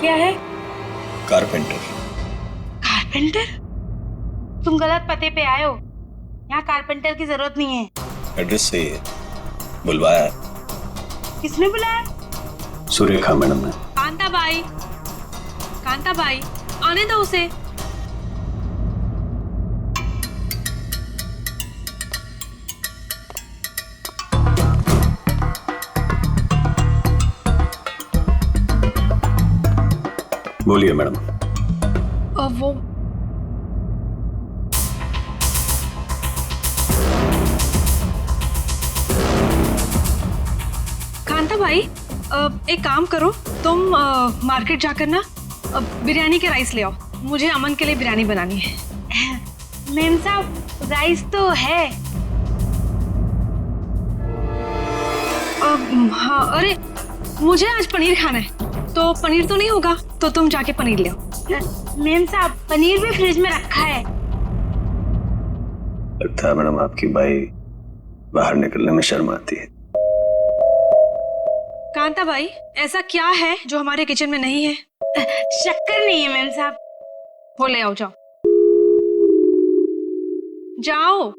किया है? Carpenter. Carpenter? तुम गलत पते पे आए हो। यहाँ कारपेंटर की जरूरत नहीं है। एड्रेस सही है, बुलवाया है। किसने बुलाया? सुरेखा मैडम ने। कांता बाई, आने दो उसे। बोलिए मैडम। वो कांता भाई, एक काम करो, तुम मार्केट जाकर ना बिरयानी के राइस ले आओ। मुझे अमन के लिए बिरयानी बनानी है। मैम साहब, राइस तो है। हाँ, अरे मुझे आज पनीर खाना है, तो पनीर तो नहीं होगा, तो तुम जाके पनीर ले आओ। मैम साहब, पनीर भी फ्रिज में रखा है। लगता है मैडम आपकी बाई बाहर निकलने में शर्म आती है। कांता भाई, ऐसा क्या है जो हमारे किचन में नहीं है? शक्कर नहीं है मैम साहब। वो ले आओ, जाओ जाओ।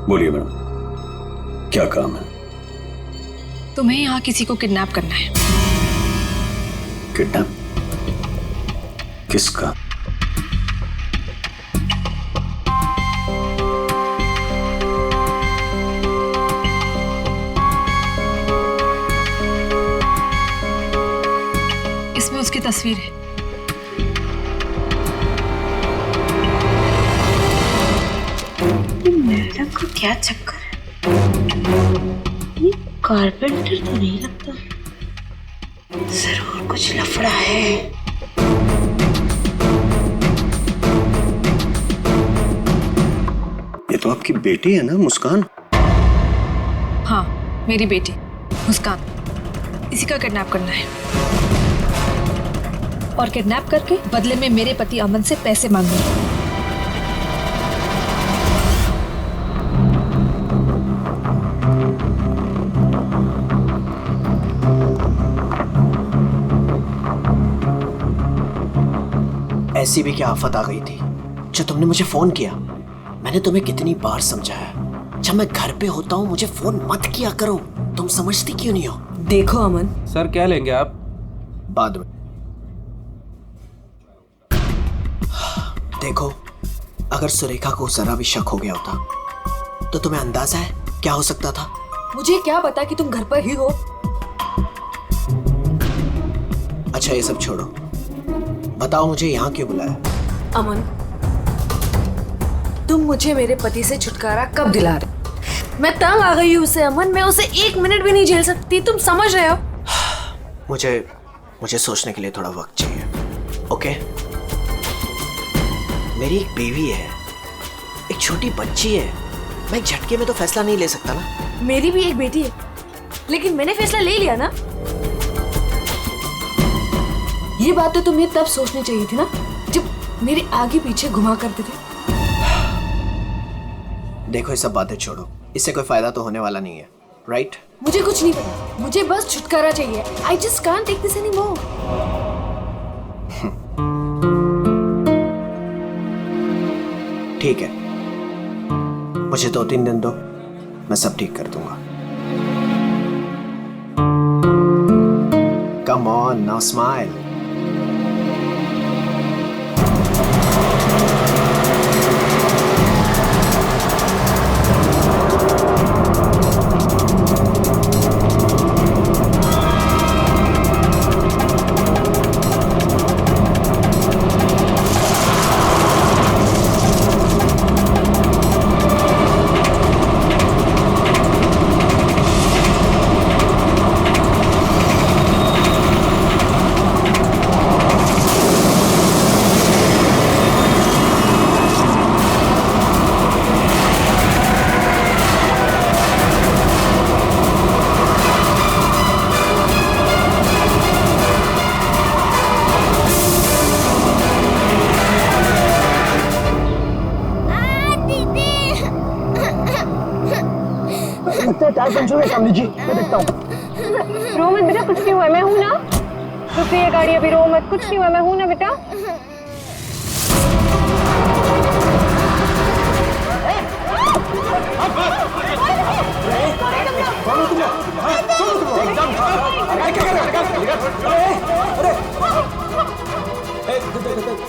बोलिए मैडम, क्या काम है? तुम्हें यहाँ किसी को किडनैप करना है। किडनैप? किसका? इसमें उसकी तस्वीर है। मैडम को क्या चक्कर है? ये कारपेंटर तो नहीं लगता। जरूर कुछ लफड़ा है। ये तो आपकी बेटी है ना, मुस्कान? हाँ, मेरी बेटी मुस्कान। इसी का किडनैप करना है और किडनैप करके बदले में मेरे पति अमन से पैसे मांगने हैं। ऐसी भी क्या आफत आ गई थी जो तुमने मुझे फोन किया? मैंने तुम्हें कितनी बार समझाया, जब मैं घर पे होता हूँ मुझे फोन मत किया करो। तुम समझती क्यों नहीं हो? देखो अमन, सर क्या लेंगे आप? बाद में। देखो, अगर सुरेखा को जरा भी शक हो गया होता तो तुम्हें अंदाजा है क्या हो सकता था? मुझे क्या पता कि तुम घर पर ही हो। अच्छा ये सब छोड़ो, बताओ मुझे यहाँ क्यों बुलाया? अमन, तुम मुझे मेरे पति से छुटकारा कब दिला रहे? मैं तंग आ गई हूँ उससे अमन, मैं उसे 1 मिनट भी नहीं झेल सकती, तुम समझ रहे हो? मुझे सोचने के लिए थोड़ा वक्त चाहिए। ओके? मेरी एक बीवी है, एक छोटी बच्ची है। मैं एक झटके में तो फैसला नहीं ले सकता ना। मेरी भी एक बेटी है, लेकिन मैंने फैसला ले लिया ना। ये बात तो तुम्हें तब सोचनी चाहिए थी ना, जब मेरे आगे पीछे घुमा करते थे। देखो ये सब बातें छोड़ो, इससे कोई फायदा तो होने वाला नहीं है, राइट? मुझे कुछ नहीं पता, मुझे बस छुटकारा चाहिए। I just can't take this anymore. ठीक है, मुझे 2-3 दिन दो, मैं सब ठीक कर दूंगा। Come on, now smile. Tyre puncture हुआ, काम लीजिए, मैं देखता हूँ। रो मत बेटा, कुछ नहीं हुआ, मैं हूं ना। रुक ये गाड़ी, अभी रो मत, कुछ नहीं हुआ, मैं हूं ना बेटा।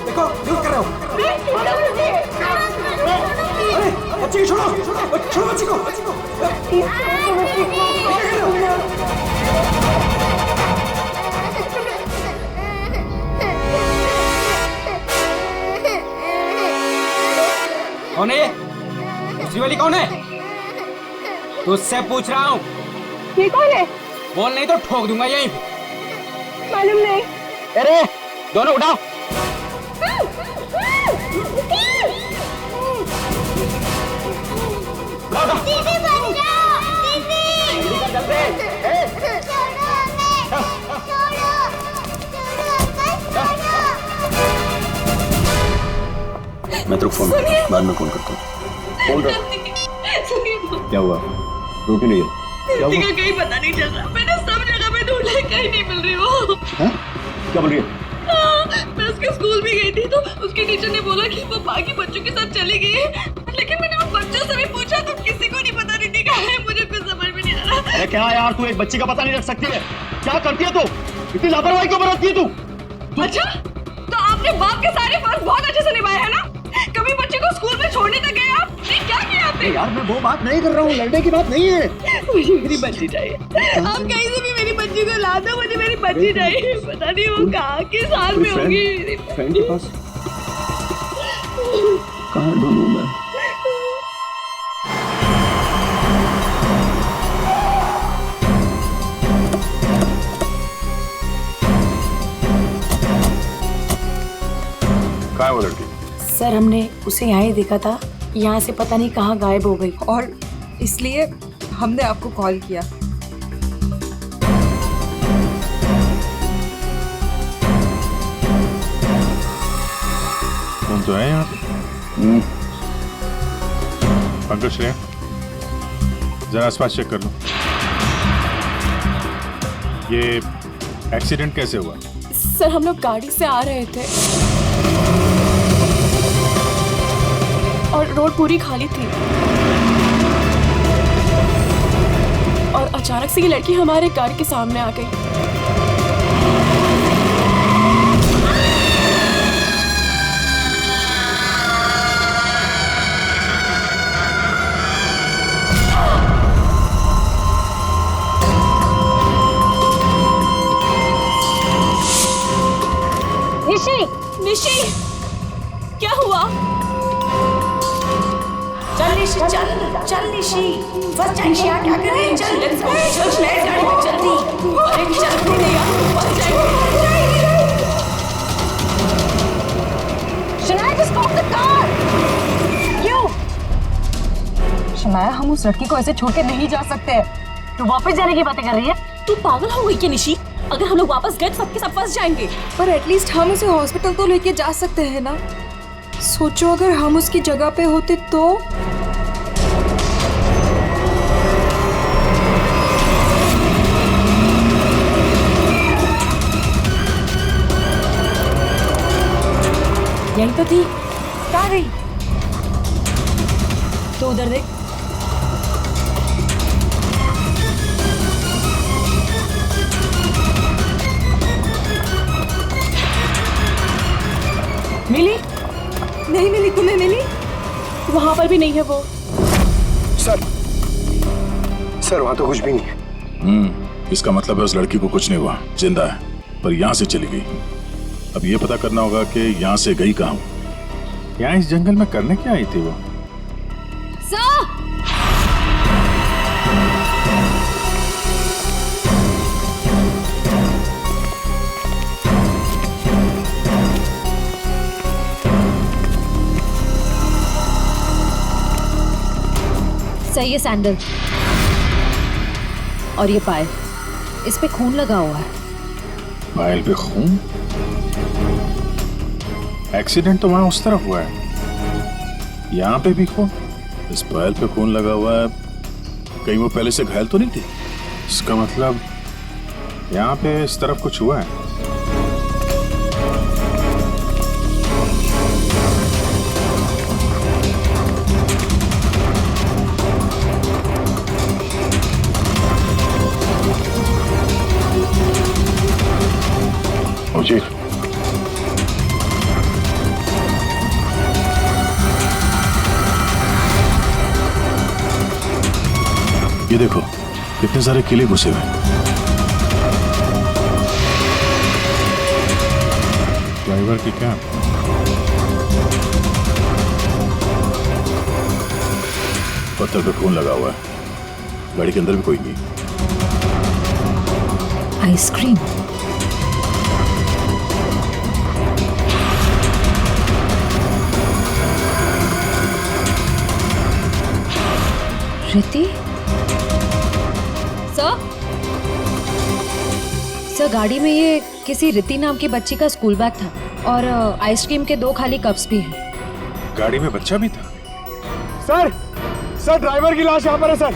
देखो क्या कर रहे हो? अरे बच्ची को छोड़ो, छोड़ो बच्ची को। कौन है ये? दूसरी वाली कौन है? तुझसे पूछ रहा हूँ। ये कौन है? बोल नहीं तो ठोक दूंगा यहीं। मालूम नहीं। अरे दोनों उठाओ। दीदी बचाओ, दीदी। छोड़ो हमें, छोड़ो, मैं तेरे को फोन करता हूँ, बाद में फोन करता हूँ। फोन कर। क्या हुआ? रो क्यों नहीं है? क्या हुआ? कहीं पता नहीं चल रहा, मैंने सब जगह पे ढूंढा, कहीं नहीं मिल रही वो। हाँ? क्या बोल रही है? मैं उसके स्कूल भी गई थी तो उसके टीचर ने बोला कि वो बाकी बच्चों के साथ चली गई है, लेकिन मैंने उन बच्चों से भी पूछा तो किसी को नहीं पता रिद्धि कहाँ है। मुझे कुछ समझ में नहीं आ रहा। अरे क्या यार, तू एक बच्ची का पता नहीं रख सकती है? क्या करती है तू? इतनी लापरवाही क्यों बरतती है तू? अच्छा, तो आपने बाप के सारे फर्ज बहुत अच्छे से निभाए है ना? कभी बच्चे को स्कूल में छोड़ने तक गए आप? नहीं, क्या किया आपने? यार मैं वो बात नहीं कर रहा हूँ, लड़ने की बात नहीं है। मुझे मेरी बच्ची चाहिए। आप कहीं से भी मेरी बच्ची को ला दो, मुझे मेरी बच्ची चाहिए। पता नहीं वो कहाँ किस हाल में होगी। फ्रेंड के पास कहाँ ढूंढूं मैं? कहाँ है वो लड़की? सर हमने उसे यहाँ ही देखा था, यहाँ से पता नहीं कहाँ गायब हो गई। और इसलिए हमने आपको कॉल किया। कौन तो है यहाँ पे? पंकज श्रेया, जरा आसपास चेक कर लो। ये एक्सीडेंट कैसे हुआ? सर हम लोग गाड़ी से आ रहे थे और रोड पूरी खाली थी और अचानक से ये लड़की हमारे कार के सामने आ गई। निशी, निशी, क्या हुआ? चल निशी, चल निशी, फर्स्ट टाइम क्या कर रही है? चल लेट्स गो, चल गाड़ी में जल्दी। अरे चल नहीं यार, फंस जाएंगे। Shanaya just stop the car। क्यों? शनाया हम उस लड़की को ऐसे छोड़ के नहीं जा सकते। तू वापस जाने की बातें कर रही है? तू पागल हो गई क्या निशी? अगर हम लोग वापस गए तो सबके सब फंस जाएंगे। पर एटलीस्ट हम उसे हॉस्पिटल तो लेके जा सकते हैं ना। सोचो अगर हम उसकी जगह पे होते तो। यही तो थी, कहाँ गई? तो उधर देख। मिली? नहीं मिली, तुम्हें मिली? वहां पर भी नहीं है वो। सर वहाँ तो कुछ भी नहीं है। इसका मतलब है उस लड़की को कुछ नहीं हुआ, जिंदा है, पर यहाँ से चली गई। अब ये पता करना होगा कि यहाँ से गई कहाँ। यहाँ इस जंगल में करने क्या आई थी वो? सही है सैंडल। और ये पायल, इस पे खून लगा हुआ है। पायल पे खून? एक्सीडेंट तो वहां उस तरफ हुआ है, यहाँ पे भी खून। इस पायल पे खून लगा हुआ है, कहीं वो पहले से घायल तो नहीं थी? इसका मतलब यहाँ पे इस तरफ कुछ हुआ है। जी ये देखो कितने सारे किले घुसे हुए। ड्राइवर की क्या? पत्थर पे खून लगा हुआ है। गाड़ी के अंदर भी कोई नहीं। आइसक्रीम। रिति? सर गाड़ी में ये किसी रिति नाम की बच्ची का स्कूल बैग था और आइसक्रीम के 2 खाली कप्स भी हैं। गाड़ी में बच्चा भी था? सर ड्राइवर की लाश यहाँ पर है सर।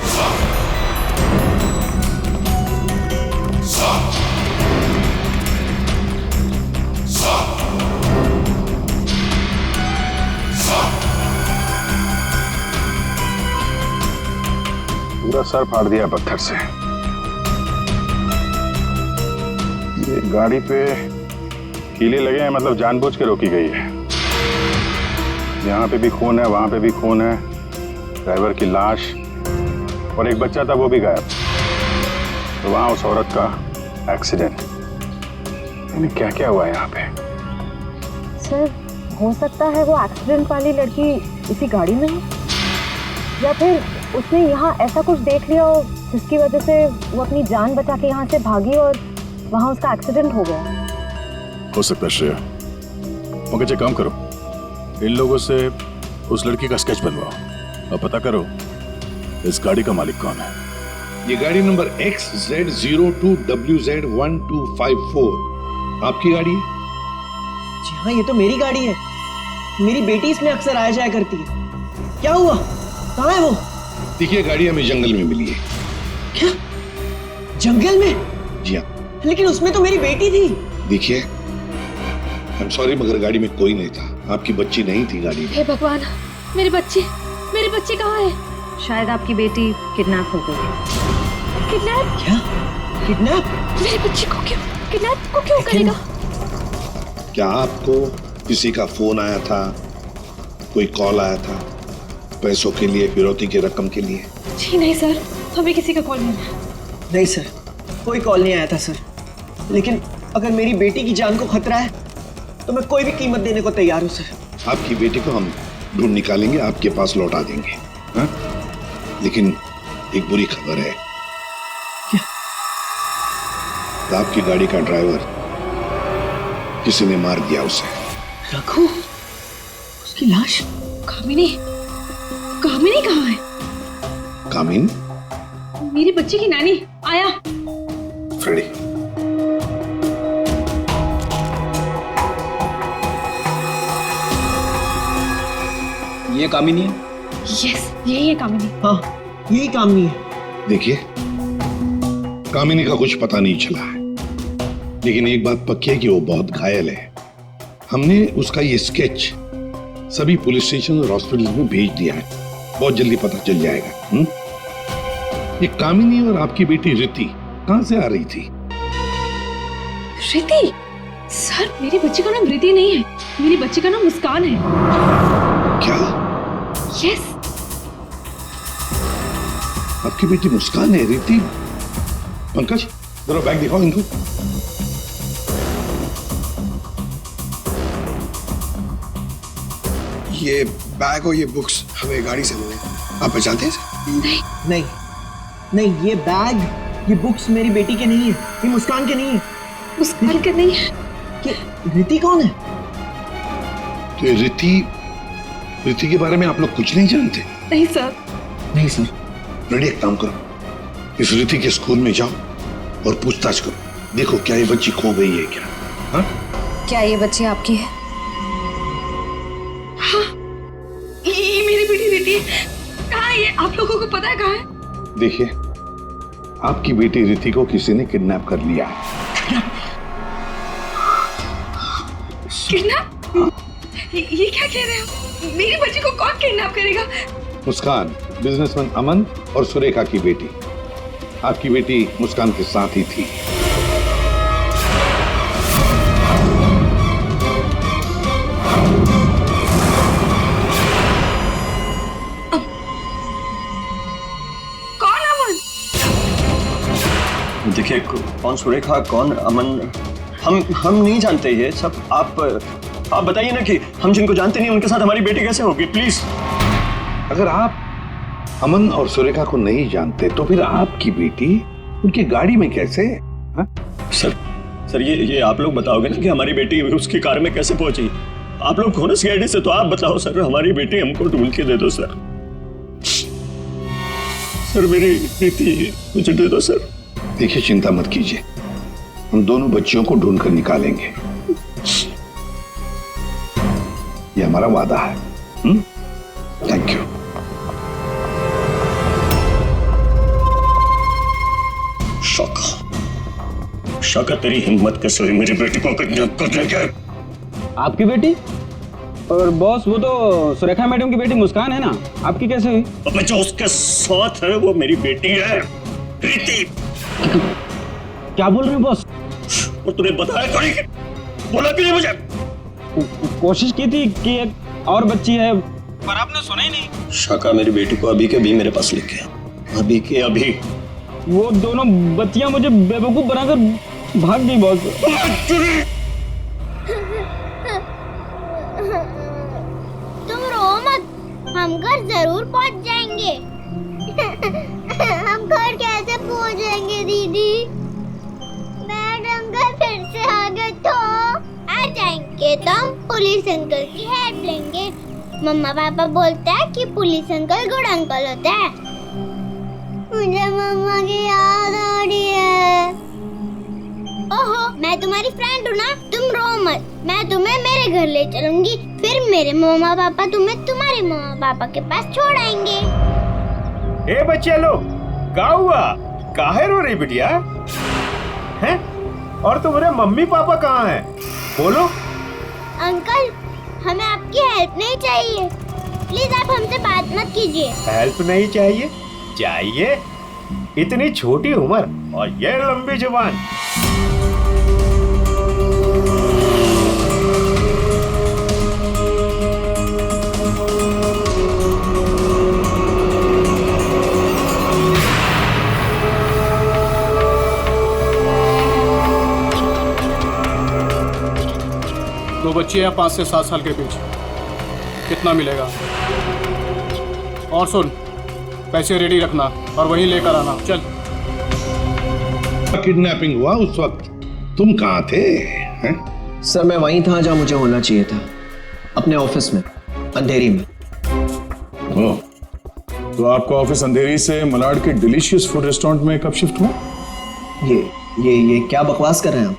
पूरा सर फाड़ दिया पत्थर से। ये गाड़ी पे कीले लगे हैं, मतलब जानबूझ के रोकी गई है। यहाँ पे भी खून है, वहां पे भी खून है। ड्राइवर की लाश और एक बच्चा था वो भी गायब। तो वहां उस औरत का एक्सीडेंट। यानी क्या क्या हुआ यहाँ पे? सर हो सकता है वो एक्सीडेंट वाली लड़की इसी गाड़ी में है, या फिर उसने यहाँ ऐसा कुछ देख लिया हो जिसकी वजह से वो अपनी जान बचा के यहाँ से भागी और वहाँ उसका एक्सीडेंट हो गया। हो सकता है श्रेया। मगर एक काम करो, इन लोगों से उस लड़की का स्केच बनवाओ और पता करो इस गाड़ी का मालिक कौन है। ये गाड़ी नंबर XZ02WZ1254 आपकी गाड़ी है? जी हाँ, ये तो मेरी गाड़ी है। मेरी बेटी इसमें अक्सर आया जाया करती है। क्या हुआ? कहाँ है वो? देखिए गाड़ी हमें जंगल में मिली है। क्या? जंगल में? जी हाँ। लेकिन उसमें तो मेरी बेटी थी। देखिए आई एम सॉरी मगर गाड़ी में कोई नहीं था। आपकी बच्ची नहीं थी गाड़ी में। हे भगवान, मेरी बच्ची कहाँ है? शायद आपकी बेटी किडनैप हो गई। किडनैप? क्या? किडनैप? मेरी बच्ची को क्यों करेगा? क्या आपको किसी का फोन आया था, कोई कॉल आया था पैसों के लिए, फिरौती की रकम के लिए? जी नहीं सर, हमें किसी का कॉल नहीं आया। नहीं सर, कोई कॉल नहीं आया था सर। लेकिन अगर मेरी बेटी की जान को खतरा है तो मैं कोई भी कीमत देने को तैयार हूँ सर। आपकी बेटी को हम ढूंढ निकालेंगे, आपके पास लौटा देंगे। हा? लेकिन एक बुरी खबर है। क्या? आपकी गाड़ी का ड्राइवर किसी ने मार दिया उसे। रघु? उसकी लाश? कामिनी कहाँ है? कामिनी? मेरी बच्ची की नानी। आया। फ्रेडी। ये कामिनी है? यस, यही है कामिनी। हाँ, यही कामिनी है। देखिए कामिनी का कुछ पता नहीं चला है, लेकिन एक बात पक्की है कि वो बहुत घायल है। हमने उसका ये स्केच सभी पुलिस स्टेशन और हॉस्पिटल में भेज दिया है। बहुत जल्दी पता चल जाएगा। ये कामिनी और आपकी बेटी रिति कहां से आ रही थी? रिति? सर मेरी बच्ची का नाम रिति नहीं है, मेरी बच्ची का नाम मुस्कान है। क्या? यस। आपकी बेटी मुस्कान है? रिति? पंकज जरा बैग दिखाओ इनको। ये बैग और ये बुक्स हमें गाड़ी से मिले। आप पहचानते हैं? नहीं, ये बैग, ये बुक्स मेरी बेटी के नहीं है, ये मुस्कान के नहीं है। मुस्कान के नहीं है? रिति कौन है? तो रिति के बारे में आप लोग कुछ नहीं जानते? नहीं सर। नहीं सर। रेडी, एक काम करो, इस रिति के स्कूल में जाओ और पूछताछ करो। देखो क्या ये बच्ची खो गई है क्या? हाँ? क्या ये बच्ची आपकी है? हाँ, ये मेरी बेटी रिति है। कहाँ है ये? आप लोगों को पता है कहाँ है? देखिए, आपकी बेटी रिति को किसी ने किडनैप कर लिया है। किडनैप? ये क्या कह रहे हो? मेरी बच्ची को कौन किडनैप करेगा? मुस्कान, बिजनेसमैन अमन और सुरेखा की बेटी। आपकी बेटी मुस्कान के साथ ही थी। देखिए, कौन सुरेखा कौन अमन, हम नहीं जानते ये सब। आप बताइए ना कि हम जिनको जानते नहीं उनके साथ हमारी बेटी कैसे होगी, प्लीज। अगर आप अमन और सुरेखा को नहीं जानते तो फिर आपकी बेटी उनकी गाड़ी में कैसे? हा? सर ये आप लोग बताओगे ना कि हमारी बेटी उसकी कार में कैसे पहुंची? आप लोग कौन सीआईडी से, तो आप बताओ सर। हमारी बेटी हमको ढूंढ के दे दो सर। सर मेरी बेटी मुझे दे दो सर। देखिए, चिंता मत कीजिए, हम दोनों बच्चियों को ढूंढ कर निकालेंगे। ये हमारा वादा है। Thank you. शौका तेरी हिम्मत कैसे हुई मेरी बेटी को किडनैप करने के? आपकी बेटी? और बॉस, वो तो सुरेखा मैडम की बेटी मुस्कान है ना, आपकी कैसे हुई? अब जो उसके साथ है वो मेरी बेटी है, रिति। क्या बोल रहे हैं बॉस? और तूने बताया थोड़ी, बोला क्यों मुझे? कोशिश की थी कि एक और बच्ची है, पर आपने सुना ही नहीं। शाका मेरी बेटी को अभी के अभी मेरे पास लेके आ, अभी के अभी। वो दोनों बच्चियां मुझे बेवकूफ बनाकर भाग गई बॉस। तुम रो मत, हम घर जरूर पहुंच जाएंगे। हम घर कैसे पहुंचेंगे दीदी? मैडम का फिर से आ गए तो आ जाएंगे तो हम पुलिस अंकल की हेल्प लेंगे। मम्मा पापा बोलते हैं कि पुलिस अंकल गुड अंकल होता है। मुझे मम्मा की याद आ रही है। ओहो, मैं तुम्हारी फ्रेंड हूँ ना, तुम रो मत। मैं तुम्हें मेरे घर ले चलूंगी, फिर मेरे मम्मा पापा तुम्हें तुम्हारे मम्मा पापा के पास छोड़ आएंगे। ए बच्चे लोग, क्या हुआ? काहे रो रही बिटिया? हैं? और तुम्हारे मम्मी पापा कहाँ हैं? बोलो। अंकल, हमें आपकी हेल्प नहीं चाहिए, प्लीज आप हमसे बात मत कीजिए। हेल्प नहीं चाहिए? चाहिए? इतनी छोटी उम्र और ये लंबी जुबान। दो बच्चे हैं 5 से 7 साल के बीच, कितना मिलेगा? और सुन, पैसे रेडी रखना और वहीं लेकर आना। चल। किडनैपिंग हुआ उस वक्त तुम कहाँ थे? हैं? सर मैं वहीं था जहाँ मुझे होना चाहिए था, अपने ऑफिस में, अंधेरी में। ओह, तो आपका ऑफिस अंधेरी से मलाड के डिलीशियस फूड रेस्टोरेंट में कब शिफ्ट हुआ? ये क्या बकवास कर रहे हैं आप?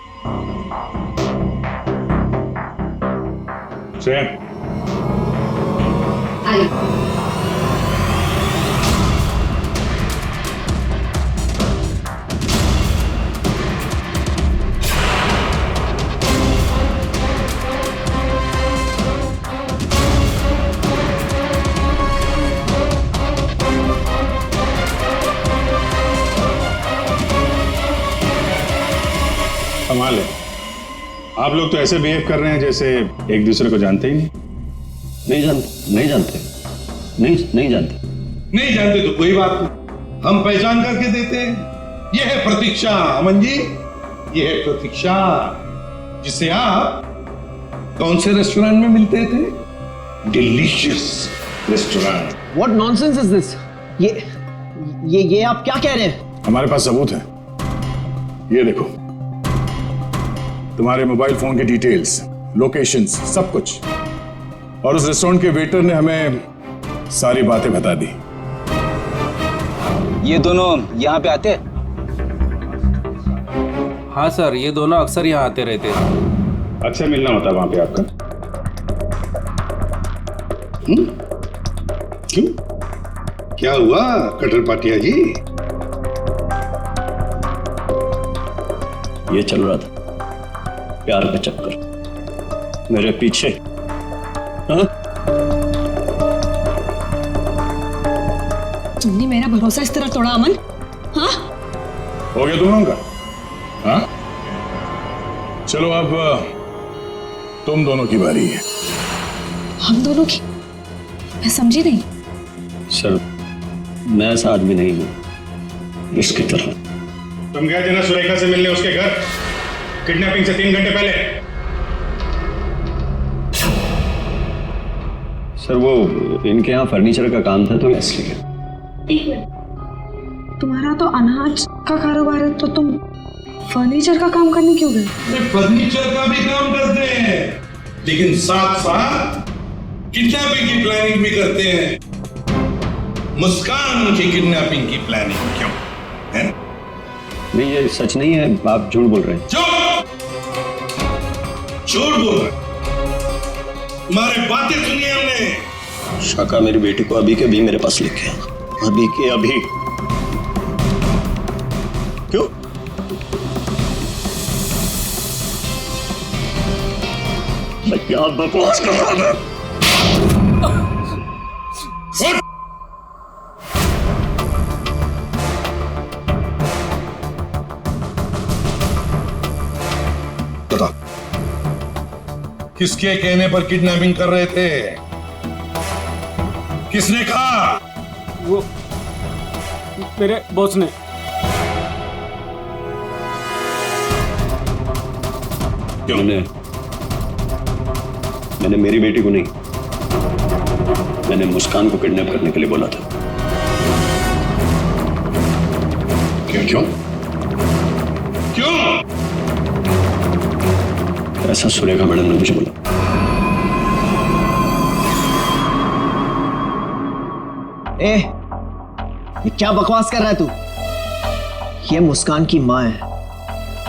कमाल है, आप लोग तो ऐसे बिहेव कर रहे हैं जैसे एक दूसरे को जानते ही नहीं जानते। नहीं जानते तो कोई बात नहीं, हम पहचान करके देते हैं। ये है प्रतीक्षा अमन जी, ये है प्रतीक्षा, जिसे आप कौन से रेस्टोरेंट में मिलते थे? Delicious restaurant. What nonsense is this? ये आप क्या कह रहे हैं? हमारे पास सबूत है, ये देखो, तुम्हारे मोबाइल फोन की डिटेल्स, लोकेशंस, सब कुछ। और उस रेस्टोरेंट के वेटर ने हमें सारी बातें बता दी। ये दोनों यहाँ पे आते? हाँ सर, ये दोनों अक्सर यहाँ आते रहते हैं। अक्सर मिलना होता है वहां पे आपका? क्यों? क्या हुआ कटर पाटिया जी? ये चल रहा था प्यार का चक्कर मेरे पीछे। हाँ? तुमने मेरा भरोसा इस तरह तोड़ा अमन? हाँ? हो गया तुम लोगों का? हाँ? चलो अब तुम दोनों की बारी है। हम दोनों की? मैं समझी नहीं। सर मैं ऐसा आदमी नहीं हूं इसकी तरह। तुम गए थे ना सुरेखा से मिलने उसके घर किडनैपिंग से 3 घंटे पहले? सर वो इनके यहाँ फर्नीचर का काम था तो इसलिए। एक मिनट, तुम्हारा तो अनाज का कारोबार है तो तुम फर्नीचर का काम करने क्यों गए? फर्नीचर का भी काम करते हैं लेकिन साथ साथ किडनैपिंग की प्लानिंग भी करते हैं। मुस्कान की किडनैपिंग की प्लानिंग क्यों है? नहीं ये सच नहीं है, आप झूठ बोल रहे हैं। झूठ बोल रहे? तुम्हारे बातें सुनी हमने। शाका मेरी बेटी को अभी के अभी मेरे पास लेके आया, अभी के अभी। क्यों? मैं क्या बकवास कर रहा था? बता, किसके कहने पर किडनैपिंग कर रहे थे? किसने कहा? वो मेरे बॉस ने। क्यों? मैंने मेरी बेटी को नहीं, मैंने मुस्कान को किडनैप करने के लिए बोला था। क्यों क्यों क्यों? ऐसा सुरेखा मैडम ने मुझे बोला। ये क्या बकवास कर रहा है तू? ये मुस्कान की माँ है,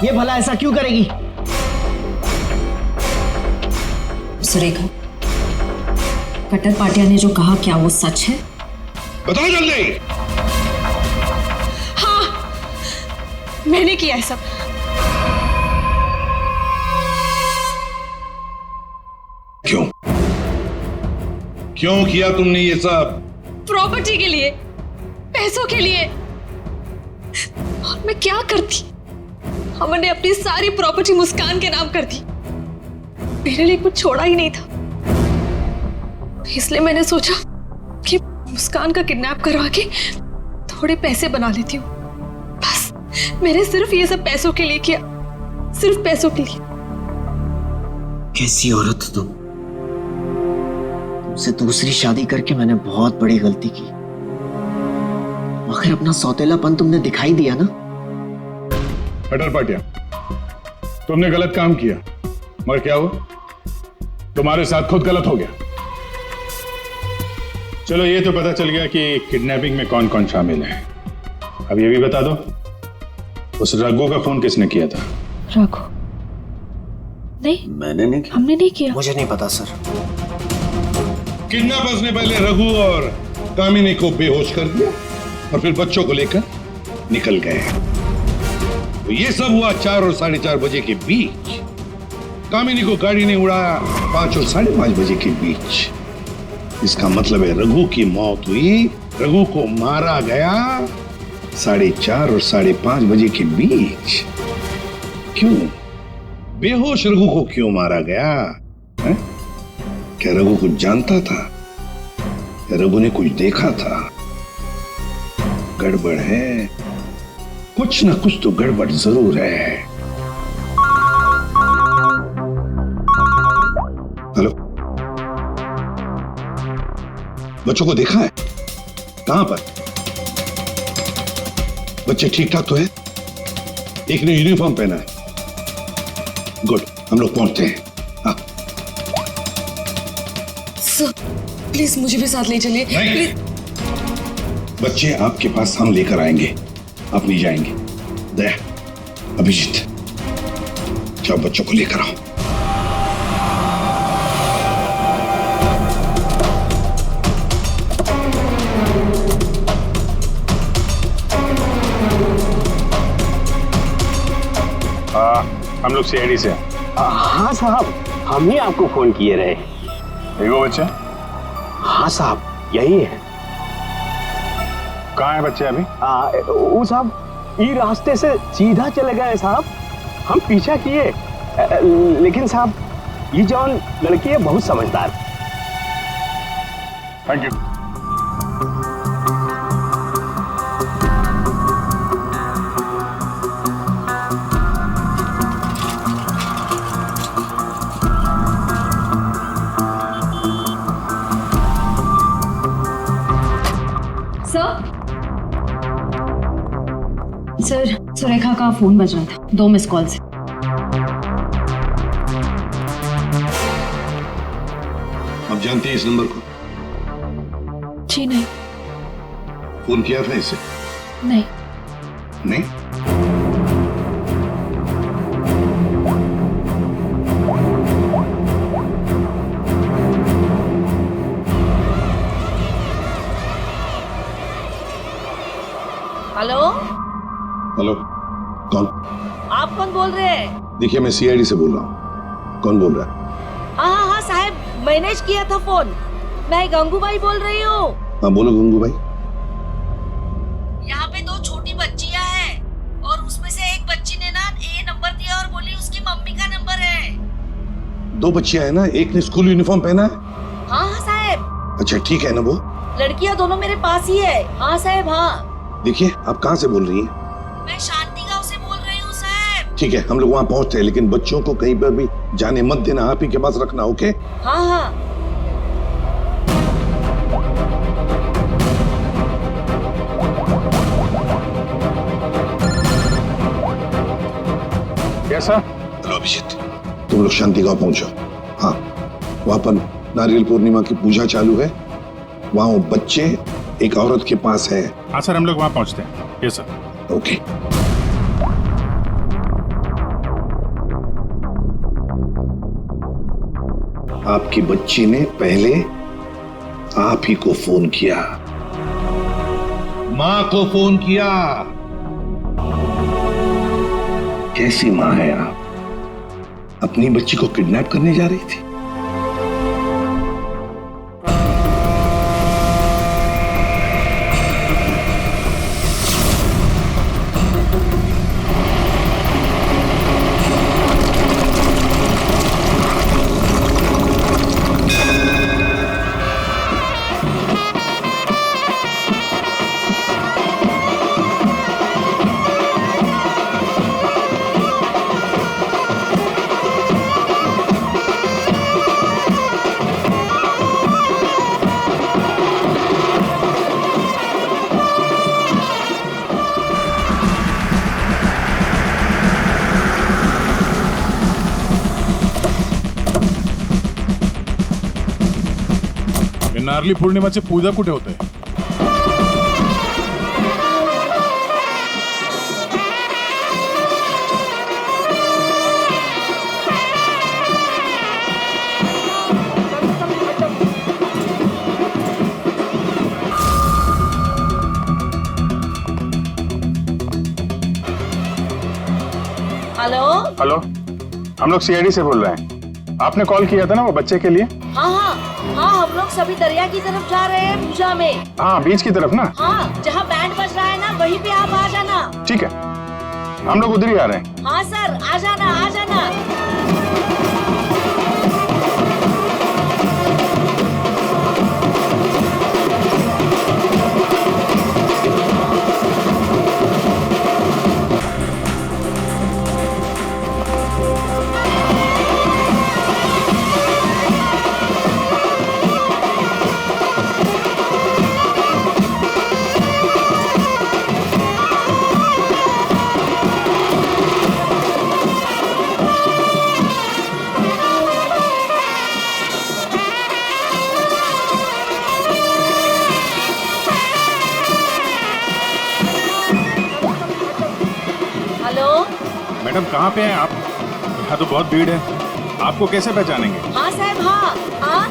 ये भला ऐसा क्यों करेगी? सुरेखा, कटर पाटिया ने जो कहा क्या वो सच है? बताओ जल्दी। हाँ, मैंने किया है सब। क्यों क्यों किया तुमने ये सब? प्रॉपर्टी के लिए, पैसों के लिए। और मैं क्या करती? हमने अपनी सारी प्रॉपर्टी मुस्कान के नाम कर दी। मेरे लिए कुछ छोड़ा ही नहीं था, इसलिए मैंने सोचा कि मुस्कान का किडनैप करवा के थोड़े पैसे बना लेती हूँ। बस मैंने सिर्फ ये सब पैसों के लिए किया, सिर्फ पैसों के लिए। कैसी औरत हो तुम? तुमसे दूसरी शादी करके मैंने बहुत बड़ी गलती की। आखिर अपना सौतेलापन तुमने दिखाई दिया ना। कटर पाटिया, तुमने गलत काम किया, मगर क्या हुआ? तुम्हारे साथ खुद गलत हो गया। चलो ये तो पता चल गया कि किडनैपिंग में कौन कौन शामिल है। अब ये भी बता दो, उस रघु का फोन किसने किया था? रघु? नहीं, मैंने नहीं किया। हमने नहीं किया। मुझे नहीं पता सर। किडनैपर्स ने पहले रघु और कामिनी को बेहोश कर दिया और फिर बच्चों को लेकर निकल गए। तो ये सब हुआ 4 और 4:30 बजे के बीच। कामिनी को गाड़ी ने उड़ाया 5 और 5:30 बजे के बीच। इसका मतलब है रघु की मौत हुई, रघु को मारा गया 4:30 और 5:30 बजे के बीच। क्यों? बेहोश रघु को क्यों मारा गया है? क्या रघु कुछ जानता था? क्या रघु ने कुछ देखा था? गड़बड़ है, कुछ ना कुछ तो गड़बड़ जरूर है। हेलो, बच्चों को देखा है? कहां पर? बच्चे ठीक ठाक तो है? एक ने यूनिफॉर्म पहना है। गुड, हम लोग पहुंचते हैं। हाँ। सर, प्लीज मुझे भी साथ ले चलिए। प्लीज। बच्चे आपके पास हम लेकर आएंगे, आप नहीं जाएंगे। दया, अभिजीत, जाओ बच्चों को लेकर आओ। लोग सीआईडी से हैं। हाँ साहब, हम ही आपको फोन किए रहे। यही वो बच्चे? हाँ साहब, यही है। कहाँ है बच्चे अभी? वो साहब ये रास्ते से सीधा चले गए साहब, हम पीछा किए, लेकिन साहब ये जौन लड़की है बहुत समझदार। Thank you. सर, सुरेखा का फोन बज रहा था, 2 मिस कॉल से। आप जानती हैं इस नंबर को? जी नहीं। फोन किया था इसे? नहीं। नहीं? हेलो, हेलो, कौन? आप कौन बोल रहे हैं? देखिए मैं सीआईडी से बोल रहा हूँ। कौन बोल रहा है? हाँ साहब, मैंने किया था फोन। मैं गंगूबाई बोल रही हूँ। हाँ बोलो गंगू भाई। यहाँ पे 2 छोटी बच्चियाँ हैं और उसमें से एक बच्ची ने ना ये नंबर दिया और बोली उसकी मम्मी का नंबर है। 2 बच्चियां हैं ना, एक ने स्कूल यूनिफॉर्म पहना है। हाँ साहब। अच्छा ठीक है ना वो? लड़कियाँ दोनों मेरे पास ही है। हाँ साहब, हाँ। देखिए आप कहाँ से बोल रही हैं? मैं शांति गांव से बोल रही हूँ साहब। ठीक है, हम लोग वहाँ पहुँचते हैं, लेकिन बच्चों को कहीं पर भी जाने मत देना, आप ही के पास रखना। ओके? हाँ हाँ। कैसा? हेलो अभिजीत, तुम लोग शांति गांव पहुंचो। हाँ, वहाँ पर नारियल पूर्णिमा की पूजा चालू है। वहाँ वो बच्चे एक औरत के पास है। हाँ सर, हम लोग वहाँ पहुँचते हैं। Yes sir. ओके। आपकी बच्ची ने पहले आप ही को फोन किया, माँ को फोन किया। कैसी माँ है आप? अपनी बच्ची को किडनैप करने जा रही थी। नारली पौर्णिमाची पूजा कुठे होते? हेलो। हेलो, हम लोग सीआईडी से बोल रहे हैं। आपने कॉल किया था ना वो बच्चे के लिए? हाँ हाँ हाँ, हम लोग सभी दरिया की तरफ जा रहे हैं पूजा में। हाँ, बीच की तरफ ना? हाँ, जहाँ बैंड बज रहा है ना वहीं पे आप आ जाना। ठीक है, हम लोग उधर ही आ रहे हैं। हाँ सर, आ जाना आ जाना। मैडम कहाँ पे हैं आप? यहाँ तो बहुत भीड़ है, आपको कैसे पहचानेंगे? हाँ साहब, हाँ,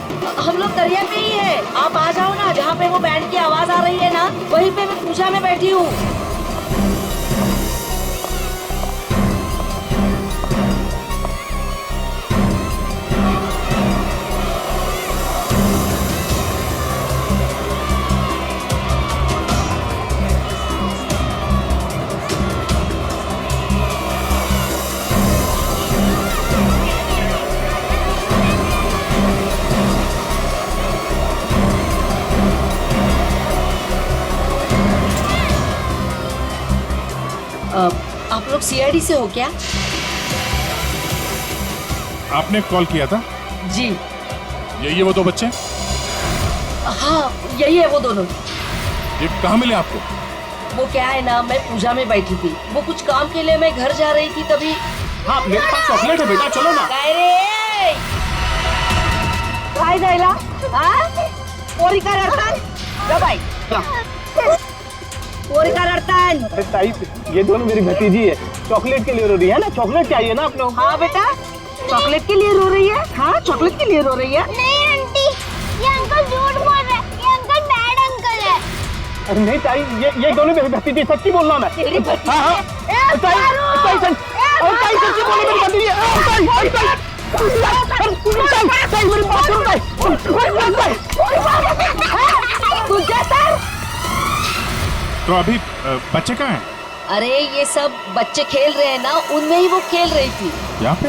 हम लोग दरिया पे ही है। आप आ जाओ ना, जहाँ पे वो बैंड की आवाज आ रही है ना वहीं पे मैं पूजा में बैठी हूँ। लोग सीआईडी से हो क्या? आपने कॉल किया था? जी। यही है वो दो बच्चे? हाँ यही है वो दोनों। ये कहाँ मिले आपको? वो क्या है ना, मैं पूजा में बैठी थी, वो कुछ काम के लिए मैं घर जा रही थी तभी। हाँ मेरे पास चॉकलेट है बेटा, चलो ना। काय रे? काय जायला पोरी का रडतान जा बाई पोरी का रडतान। अरे ताई ये दोनों मेरी भतीजी है, चॉकलेट के लिए रो रही है ना, चॉकलेट चाहिए ना आप लोग। हाँ बेटा चॉकलेट के लिए रो रही है। हाँ चॉकलेट के लिए रो रही है। नहीं आंटी, ये अंकल झूठ बोल रहे हैं, ये अंकल बैड अंकल है। अरे नहीं ताई, ये दोनों मेरी भतीजी, सच्ची बोल रहा मैं। हाँ हाँ ताई सच्ची बोली मेरी भतीजी। ताई मेरी बात सुन ताई। तो अभी बच्चे कहाँ हैं? अरे ये सब बच्चे खेल रहे हैं ना, उनमें ही वो खेल रही थी। यहाँ पे?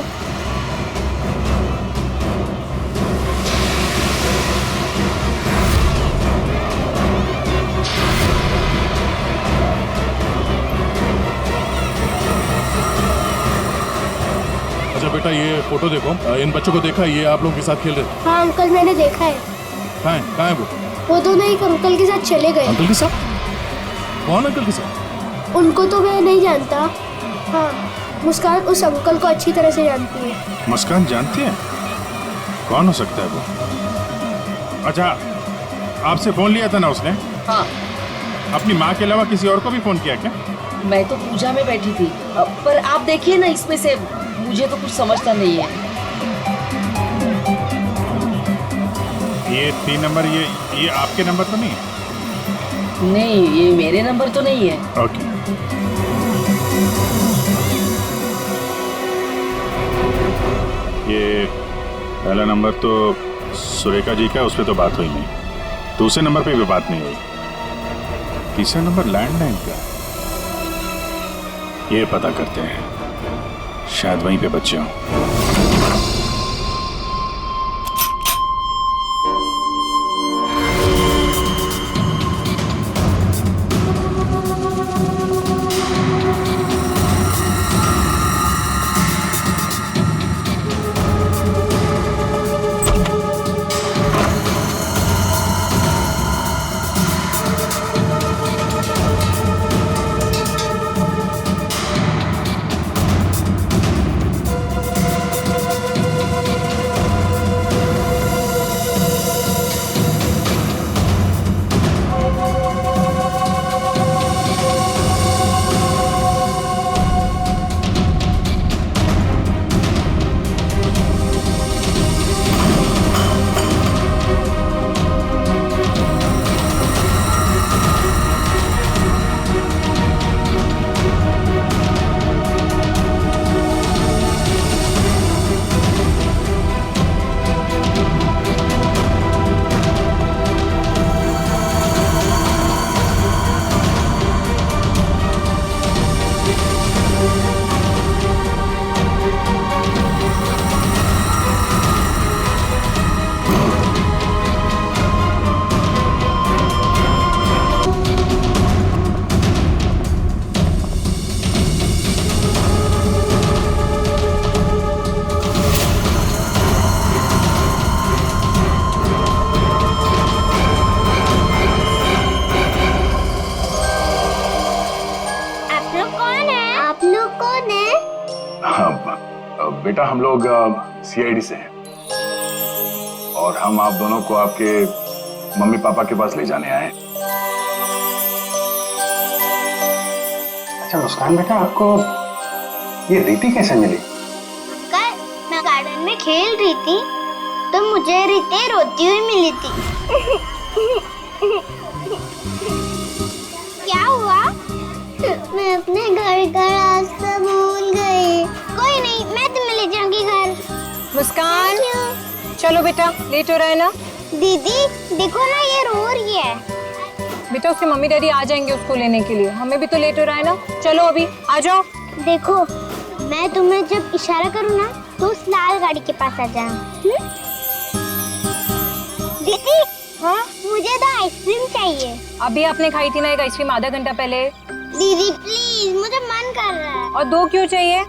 अच्छा बेटा ये फोटो देखो, इन बच्चों को देखा, ये आप लोगों के साथ खेल रहे थे? हाँ अंकल मैंने देखा है। कहाँ है वो दोनों एक अंकल के साथ चले गए। अंकल के साथ? कौन अंकल के साथ? उनको तो मैं नहीं जानता। हाँ मुस्कान उस अंकल को अच्छी तरह से जानती है। मुस्कान जानती है? कौन हो सकता है वो? अच्छा आपसे फोन लिया था ना उसने? हाँ। अपनी माँ के अलावा किसी और को भी फोन किया क्या? मैं तो पूजा में बैठी थी, पर आप देखिए ना, इसमें से मुझे तो कुछ समझता नहीं है। ये 3 नंबर, ये आपके नंबर तो नहीं है? नहीं ये मेरे नंबर तो नहीं है। ओके। ये पहला नंबर तो सुरेखा जी का, उस पर तो बात हुई नहीं। दूसरे नंबर पे भी बात नहीं हुई। तीसरा नंबर लैंडलाइन का, ये पता करते हैं, शायद वहीं पे बच्चे हों। बेटा हम लोग सीआईडी से हैं और हम आप दोनों को आपके मम्मी पापा के पास ले जाने आए। अच्छा मुस्कान बेटा, आपको ये रीति कैसे मिली? कल मैं गार्डन में खेल रही थी तो मुझे रीति रोती हुई मिली थी। क्या हुआ? मैं अपने घर का रास्ता भूल गई। कोई नहीं, मैं तुम्हें ले जाऊंगी घर। मुस्कान चलो बेटा, लेट हो रहा है ना। दीदी देखो ना, ये रो रही है। बेटा उसके मम्मी डैडी आ जाएंगे उसको लेने के लिए, हमें भी तो लेट हो रहा है ना। चलो अभी आ जाओ। देखो मैं तुम्हें जब इशारा करूँ ना तो उस लाल गाड़ी के पास आ जाना। दीदी हाँ मुझे तो आइसक्रीम चाहिए। अभी आपने खाई थी ना एक आइसक्रीम आधा घंटा पहले। दीदी प्लीज, मुझे मन कर रहा है। और 2 क्यों चाहिए?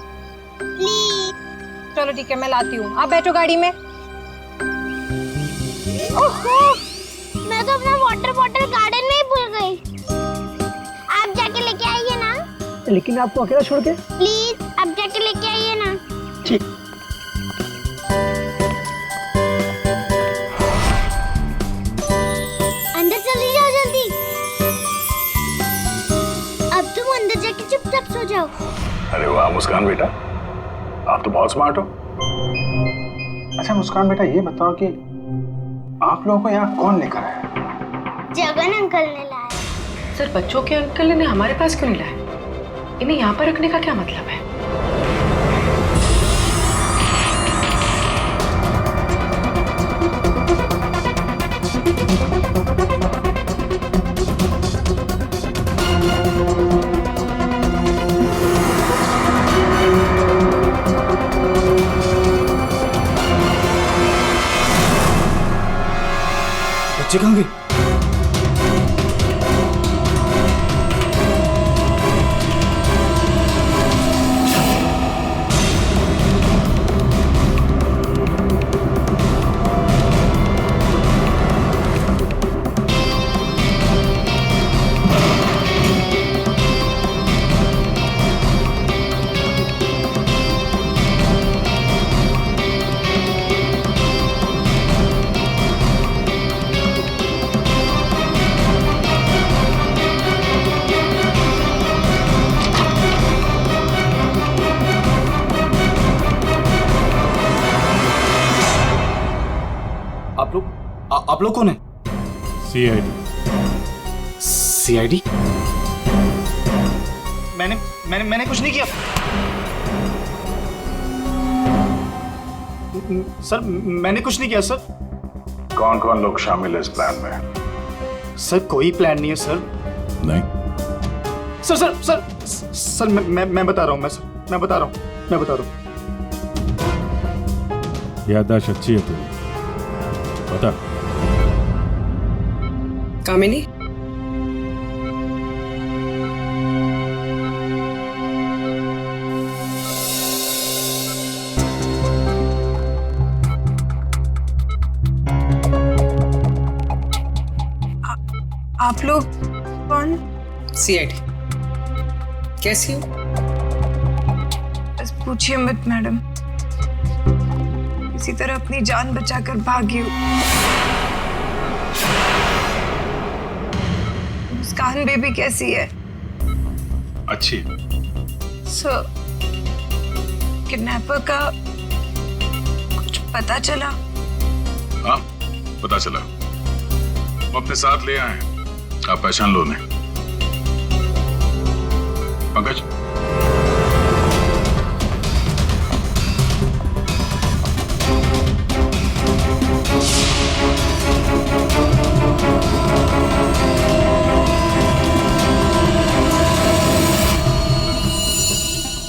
प्लीज। चलो ठीक है, मैं लाती हूँ, आप बैठो गाड़ी में। ओहो, मैं तो अपना वाटर बॉटल गार्डन में ही भूल गई। आप जाके लेके आइए ना। लेकिन आपको अकेला छोड़ के? प्लीज, आप जाके लेके आइए ना। ठीक। अंदर चली जाओ जल्दी। अब तुम अंदर जाके चुपचाप सो जाओ। अरे वाह मुस्कान बेटा, आप तो बहुत स्मार्ट हो। अच्छा मुस्कान बेटा, ये बताओ कि आप लोगों को यहाँ कौन लेकर आया? जगन अंकल ने लाया। सर, बच्चों के अंकल ने हमारे पास क्यों नहीं लाया? इन्हें यहाँ पर रखने का क्या मतलब है? बच्चे कहाँ गए? आप लोग कौन है? सीआईडी? मैंने कुछ नहीं किया सर, मैंने कुछ नहीं किया सर। कौन कौन लोग शामिल है इस प्लान में? सर कोई प्लान नहीं है सर। नहीं सर सर सर सर मैं बता रहा हूँ, मैं बता रहा हूँ। याददाश्त अच्छी है तेरी, बता। कामिनी, आप लोग कौन? सीआईडी। कैसी हो? बस पूछिए मत मैडम, इसी तरह अपनी जान बचाकर भागी हूँ। मुस्कान बेबी कैसी है? अच्छी। सर, किडनैपर का कुछ पता चला? हाँ पता चला, वो अपने साथ ले आए हैं, आप पहचान लो उन्हें। पंकज,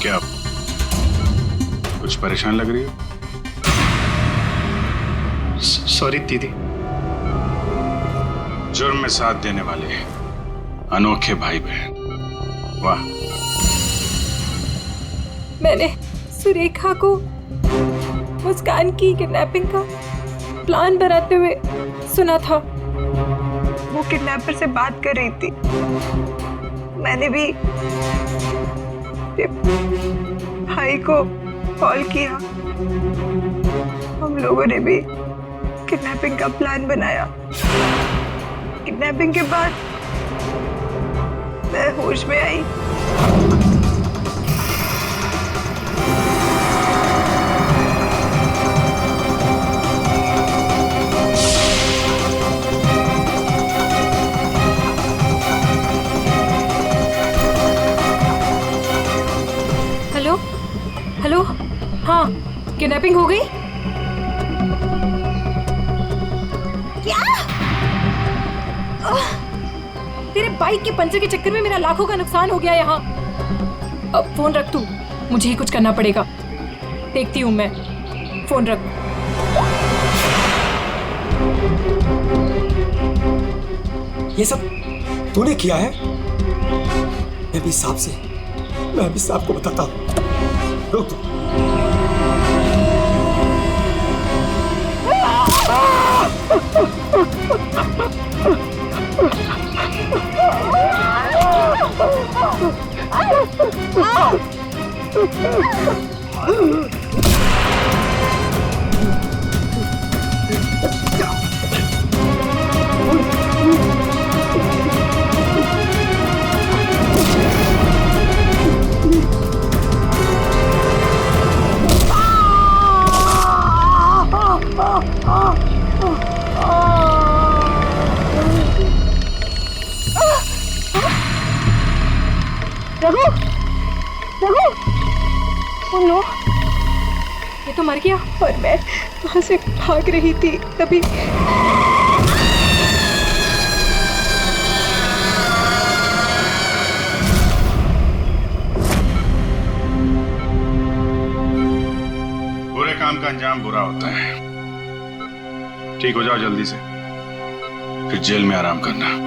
क्या कुछ परेशान लग रही हो? सॉरी दीदी। जुर्म में साथ देने वाले अनोखे भाई बहन, वाह। मैंने सुरेखा को मुस्कान की किडनैपिंग का प्लान बनाते हुए सुना था। वो किडनैपर से बात कर रही थी। मैंने भी भाई को कॉल किया। हम लोगों ने भी किडनैपिंग का प्लान बनाया। किडनैपिंग के बाद मैं होश में आई। हेलो हेलो, हाँ किडनैपिंग हो गई? क्या? तेरे बाइक के पंचर के चक्कर में मेरा लाखों का नुकसान हो गया यहाँ। अब फोन रख तू, मुझे ही कुछ करना पड़ेगा। देखती हूँ मैं, फोन रख। ये सब तूने किया है? मैं भी साहब को बताता हूँ। रुक तू। रघु, रघु, ओह नो, ये तो मर गया। और मैं वहां से भाग रही थी तभी। बुरे काम का अंजाम बुरा होता है। ठीक हो जाओ जल्दी से, फिर जेल में आराम करना।